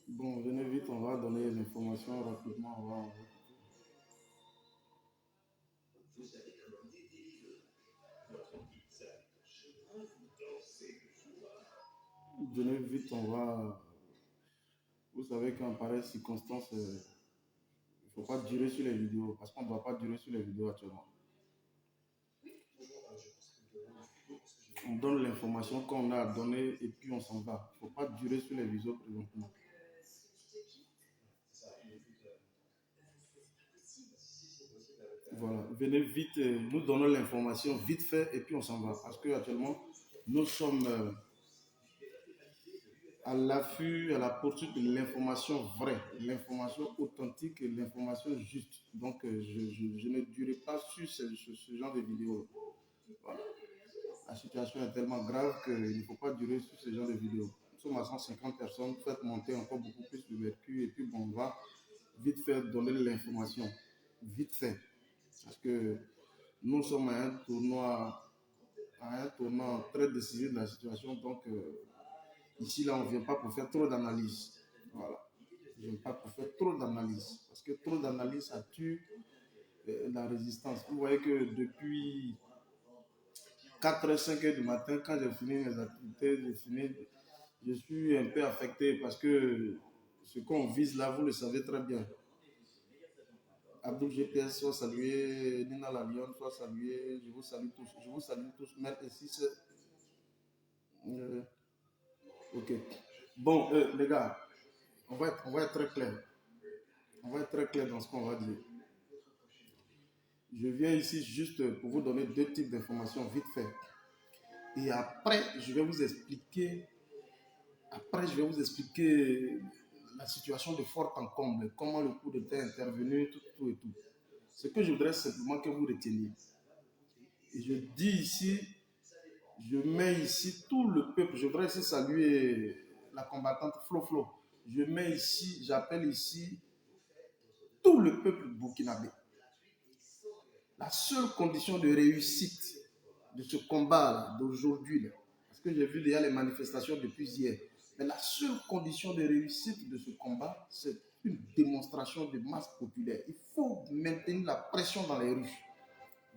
Bon, venez vite, on va donner l'information rapidement. Venez vite, on va. Vous savez qu'en pareille circonstance, il ne faut pas durer sur les vidéos parce qu'on ne doit pas durer sur les vidéos actuellement. On donne l'information qu'on a à donner et puis on s'en va. Il ne faut pas durer sur les vidéos présentement. Voilà, venez vite, nous donnons l'information vite fait et puis on s'en va. Parce qu'actuellement, nous sommes à l'affût, à la poursuite de l'information vraie, l'information authentique et l'information juste. Donc, je ne durerai pas sur ce genre de vidéos. Voilà. La situation est tellement grave qu'il ne faut pas durer sur ce genre de vidéos. Nous sommes à 150 personnes, faites monter encore beaucoup plus le mercure et puis bon, on va vite fait donner l'information. Vite fait. Parce que nous sommes à un tournant très décisif de la situation. Donc, ici, là, on ne vient pas pour faire trop d'analyse. Voilà. On ne vient pas pour faire trop d'analyse. Parce que trop d'analyse, ça tue la résistance. Vous voyez que depuis 4h, 5h du matin, quand j'ai fini mes activités, je suis un peu affecté parce que ce qu'on vise là, vous le savez très bien. Abdul GPS soit salué, Nina Lalion soit salué, je vous salue tous, Maître ici, ok. Bon, les gars, on va être très clair. On va être très clair dans ce qu'on va dire. Je viens ici juste pour vous donner deux types d'informations vite fait. Et après, je vais vous expliquer la situation de Fort-en-Comble, comment le coup d'État est intervenu, tout et tout. Ce que je voudrais simplement que vous reteniez. Et je dis ici, je mets ici tout le peuple. Je voudrais ici saluer la combattante Flo. Je mets ici, j'appelle ici tout le peuple burkinabé. La seule condition de réussite de ce combat d'aujourd'hui, parce que j'ai vu déjà les manifestations depuis hier, mais la seule condition de réussite de ce combat, c'est une démonstration de masse populaire. Il faut maintenir la pression dans les rues.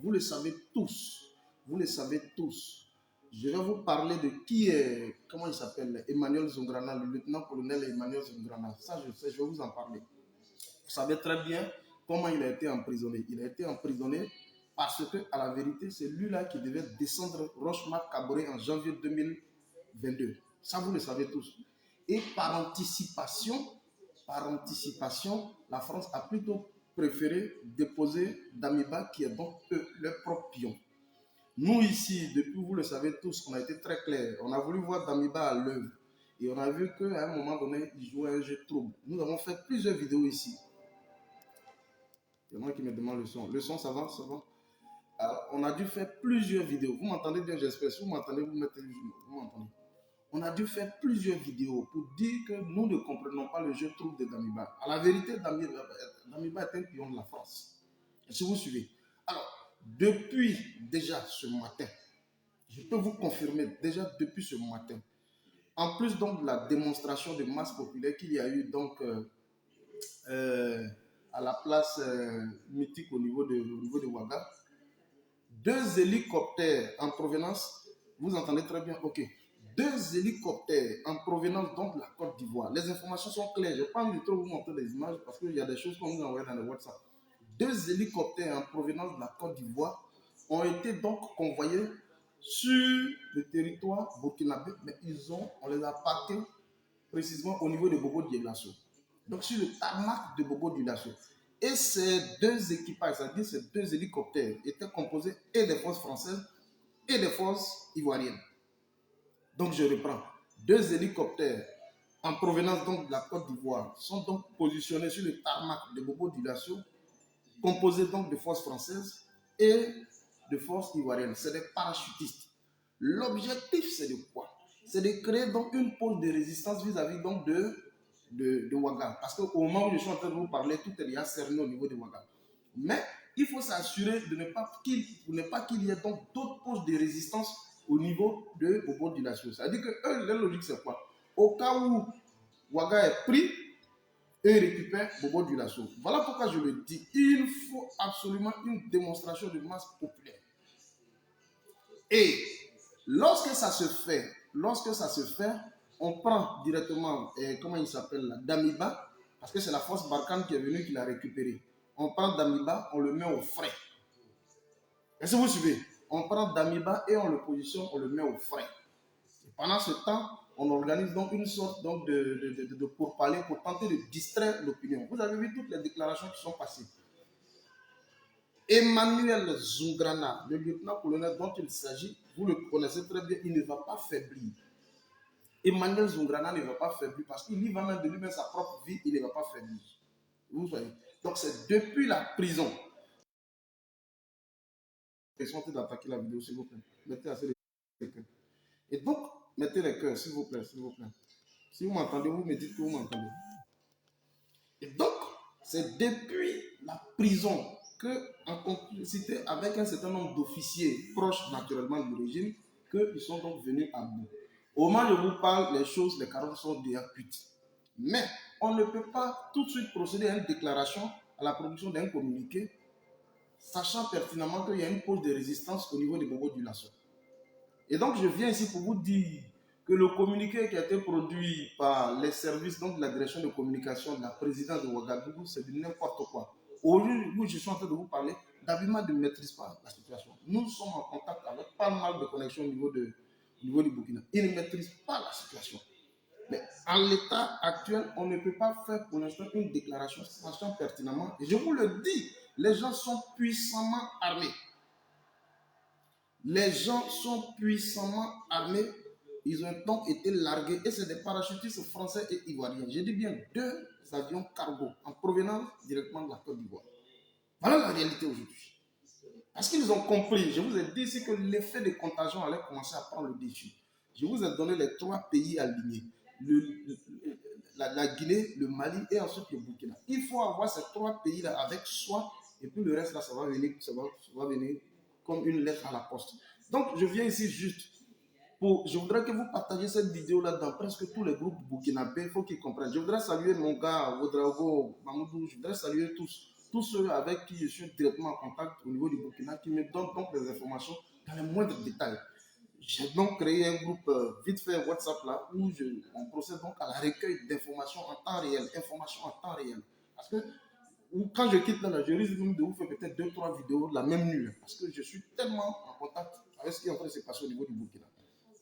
Vous le savez tous. Vous le savez tous. Je vais vous parler de qui est, comment il s'appelle, Emmanuel Zongrana, le lieutenant-colonel Emmanuel Zongrana. Ça, je sais, je vais vous en parler. Vous savez très bien comment il a été emprisonné. Il a été emprisonné parce que, à la vérité, c'est lui-là qui devait descendre Rochemar-Kaboré en janvier 2022. Ça, vous le savez tous. Et par anticipation, la France a plutôt préféré déposer Damiba, qui est donc leur propre pion. Nous ici, depuis, vous le savez tous, on a été très clair. On a voulu voir Damiba à l'œuvre. Et on a vu qu'à un moment donné, il jouait un jeu trouble. Nous avons fait plusieurs vidéos ici. Il y en a qui me demandent le son. Le son, ça va? Alors, on a dû faire plusieurs vidéos. Vous m'entendez bien, j'espère. Si vous m'entendez, vous mettez le jumeau. Vous m'entendez? On a dû faire plusieurs vidéos pour dire que nous ne comprenons pas le jeu trouble de Damiba. À la vérité, Damiba est un pion de la France. Si vous suivez. Alors, depuis déjà ce matin, je peux vous confirmer, déjà depuis ce matin, en plus donc de la démonstration de masse populaire qu'il y a eu donc à la place mythique au niveau de Ouaga, 2 hélicoptères en provenance, vous entendez très bien, ok, 2 hélicoptères en provenance donc de la Côte d'Ivoire. Les informations sont claires, je n'ai pas envie de trop vous montrer des images parce qu'il y a des choses qu'on nous envoie dans le WhatsApp. 2 hélicoptères en provenance de la Côte d'Ivoire ont été donc convoyés sur le territoire burkinabé, mais on les a parqués précisément au niveau de Bobo-Dioulasso. Donc sur le tarmac de Bobo-Dioulasso. Et ces 2 équipages, c'est-à-dire ces 2 hélicoptères, étaient composés et des forces françaises et des forces ivoiriennes. Donc je reprends. 2 hélicoptères en provenance donc de la Côte d'Ivoire sont donc positionnés sur le tarmac de Bobo-Dioulasso, composés donc de forces françaises et de forces ivoiriennes. C'est des parachutistes. L'objectif, c'est de quoi? C'est de créer donc une pôle de résistance vis-à-vis donc de Ouaga. Parce qu'au moment où je suis en train de vous parler, tout est déjà cerné au niveau de Ouaga. Mais il faut s'assurer de ne pas qu'il y ait donc d'autres poches de résistance au niveau de Bobo Dioulasso. C'est-à-dire que eux, leur logique, c'est quoi? Au cas où Ouaga est pris, eux récupèrent Bobo Dioulasso. Voilà pourquoi je le dis. Il faut absolument une démonstration de masse populaire. Et lorsque ça se fait, on prend directement, comment il s'appelle là, Damiba, parce que c'est la force Barkhane qui est venue qui l'a récupéré. On prend Damiba, on le met au frais. Est-ce que vous suivez? On prend Damiba et on le positionne, on le met au frais. Et pendant ce temps, on organise donc une sorte donc de pourparler pour tenter de distraire l'opinion. Vous avez vu toutes les déclarations qui sont passées. Emmanuel Zungrana, le lieutenant-colonel dont il s'agit, vous le connaissez très bien, il ne va pas faiblir. Emmanuel Zungrana ne va pas faiblir parce qu'il y va même de lui-même sa propre vie, il ne va pas faiblir. Vous voyez. Donc c'est depuis la prison. Ils sont en train d'attaquer la vidéo, s'il vous plaît. Mettez assez les cœurs. Et donc, mettez les cœurs, s'il vous plaît, s'il vous plaît. Si vous m'entendez, vous me dites que vous m'entendez. Et donc, c'est depuis la prison que, en complicité avec un certain nombre d'officiers proches naturellement du régime, qu'ils sont donc venus à bout. Au moment où je vous parle, les choses, les carottes sont déjà cuites. Mais on ne peut pas tout de suite procéder à une déclaration, à la production d'un communiqué, sachant pertinemment qu'il y a une cause de résistance au niveau des Bobo Dioulasso. Et donc, je viens ici pour vous dire que le communiqué qui a été produit par les services donc, de la direction de communication de la présidence de Ouagadougou, c'est de n'importe quoi. Aujourd'hui, où je suis en train de vous parler, Dabima ne maîtrise pas la situation. Nous sommes en contact avec pas mal de connexions au niveau du Burkina. Il ne maîtrise pas la situation. Mais en l'état actuel, on ne peut pas faire pour l'instant une déclaration sachant pertinemment. Et je vous le dis, les gens sont puissamment armés. Les gens sont puissamment armés. Ils ont donc été largués et c'est des parachutistes français et ivoiriens. Je dis bien 2 avions cargo en provenance directement de la Côte d'Ivoire. Voilà la réalité aujourd'hui. Parce qu'ils ont compris, je vous ai dit ici que l'effet de contagion allait commencer à prendre le dessus. Je vous ai donné les 3 pays alignés. La Guinée, le Mali et ensuite le Burkina. Il faut avoir ces 3 pays-là avec soi et puis le reste là, ça va venir comme une lettre à la poste. Donc, je viens ici juste je voudrais que vous partagiez cette vidéo-là dans presque tous les groupes burkinabés. Il faut qu'ils comprennent. Je voudrais saluer mon gars, Ouedraogo, Mamoudou. Je voudrais saluer tous ceux avec qui je suis directement en contact au niveau du Burkina, qui me donnent donc les informations dans les moindres détails. J'ai donc créé un groupe vite fait WhatsApp là, où on procède donc à la recueil d'informations en temps réel. Parce que quand je quitte là, je risque de vous faire peut-être 2-3 vidéos la même nuit. Parce que je suis tellement en contact avec ce qui est en train de se passer au niveau du Burkina.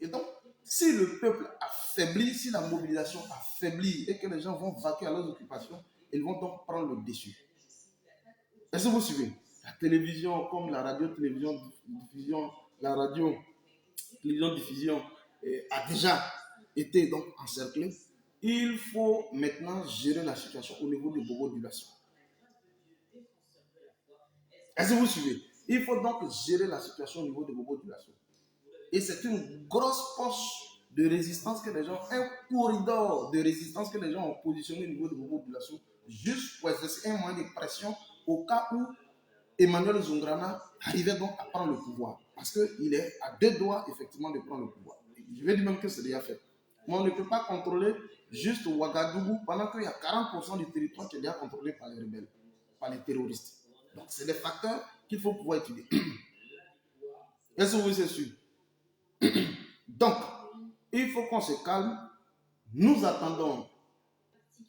Et donc, si le peuple affaiblit, si la mobilisation affaiblit et que les gens vont vaquer à leurs occupations, ils vont donc prendre le dessus. Est-ce que vous suivez? La télévision, comme la radio-télévision diffusion, la radio-télévision diffusion a déjà été donc encerclée. Il faut maintenant gérer la situation au niveau du Bobo Dioulasso. Est-ce que vous suivez? Il faut donc gérer la situation au niveau du Bobo Dioulasso. Et c'est une grosse poche de résistance que les gens, un corridor de résistance que les gens ont positionné au niveau de Bobo Dioulasso, juste pour exercer un moyen de pression au cas où Emmanuel Zungrana arrivait donc à prendre le pouvoir. Parce qu'il est à 2 doigts, effectivement, de prendre le pouvoir. Je vais dire même que c'est déjà fait. Mais on ne peut pas contrôler juste Ouagadougou pendant qu'il y a 40% du territoire qui est déjà contrôlé par les rebelles, par les terroristes. Donc, c'est des facteurs qu'il faut pouvoir étudier. Est-ce que vous êtes sûr? Donc, il faut qu'on se calme. Nous attendons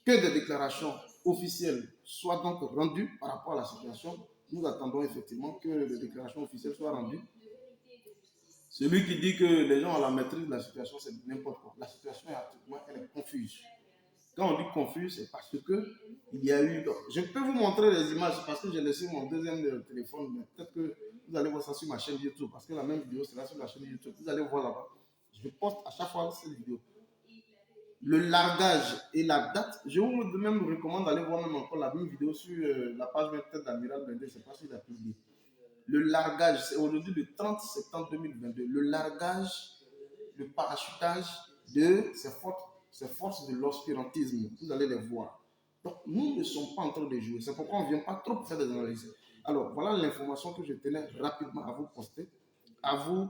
que des déclarations officielles soient donc rendues par rapport à la situation. Nous attendons effectivement que les déclarations officielles soient rendues. Celui qui dit que les gens ont la maîtrise de la situation, c'est n'importe quoi. La situation elle est confuse. Quand on dit confuse, c'est parce que il y a eu... Je peux vous montrer les images parce que j'ai laissé mon deuxième téléphone, mais peut-être que vous allez voir ça sur ma chaîne YouTube parce que la même vidéo sera sur la chaîne YouTube. Vous allez voir là-bas. Je poste à chaque fois cette vidéo. Le largage et la date, je vous même recommande d'aller voir même encore la même vidéo sur la page peut-être d'Amiral Bendé, je ne sais pas s'il a publié. Le largage, c'est aujourd'hui le 30 septembre 2022. Le largage, le parachutage de ces forces de l'obscurantisme. Vous allez les voir. Donc, nous ne sommes pas en train de jouer. C'est pourquoi on ne vient pas trop faire des analyses. Alors, voilà l'information que je tenais rapidement à vous poster, à vous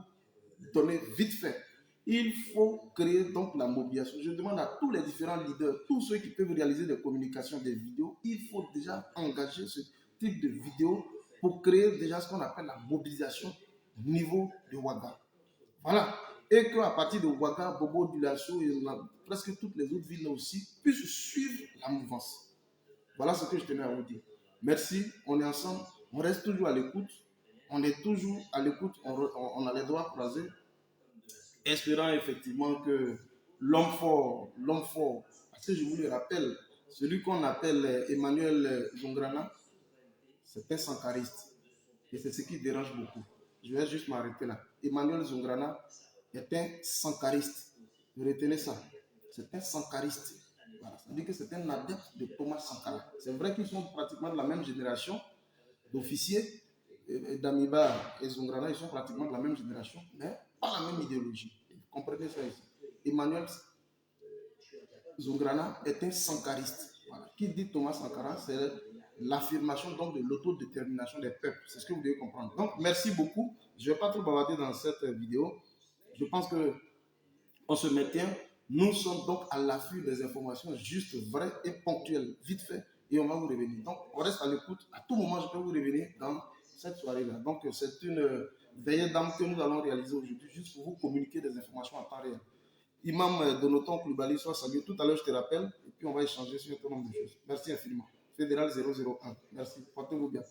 donner vite fait. Il faut créer donc la mobilisation. Je demande à tous les différents leaders, tous ceux qui peuvent réaliser des communications, des vidéos, il faut déjà engager ce type de vidéo pour créer déjà ce qu'on appelle la mobilisation au niveau de Ouaga. Voilà. Et qu'à partir de Ouaga, Bobo, Dulasso et presque toutes les autres villes aussi puissent suivre la mouvance. Voilà ce que je tenais à vous dire. Merci, on est ensemble, on reste toujours à l'écoute. On est toujours à l'écoute, on a les doigts croisés, espérant effectivement que l'homme fort, parce que je vous le rappelle, celui qu'on appelle Emmanuel Zongrana, c'est un sankariste. Et c'est ce qui dérange beaucoup. Je vais juste m'arrêter là. Emmanuel Zongrana est un sankariste. Retenez ça. C'est un sankariste. Voilà. Ça veut dire que c'est un adepte de Thomas Sankara. C'est vrai qu'ils sont pratiquement de la même génération d'officiers. Damiba et Zongrana, ils sont pratiquement de la même génération, mais pas la même idéologie. Vous comprenez ça ici. Emmanuel Zongrana est un sankariste. Voilà. Qui dit Thomas Sankara, c'est l'affirmation donc de l'autodétermination des peuples. C'est ce que vous devez comprendre. Donc, merci beaucoup. Je ne vais pas trop bavarder dans cette vidéo. Je pense que on se maintient. Nous sommes donc à l'affût des informations justes, vraies et ponctuelles, vite fait, et on va vous revenir. Donc, on reste à l'écoute. À tout moment, je peux vous revenir dans cette soirée-là. Donc, c'est une veillée d'âme que nous allons réaliser aujourd'hui, juste pour vous communiquer des informations en temps réel. Imam Donoton Koulibaly soit salué. Tout à l'heure, je te rappelle, et puis on va échanger sur un certain nombre de choses. Merci infiniment. Fédéral 001. Merci. Portez-vous bien.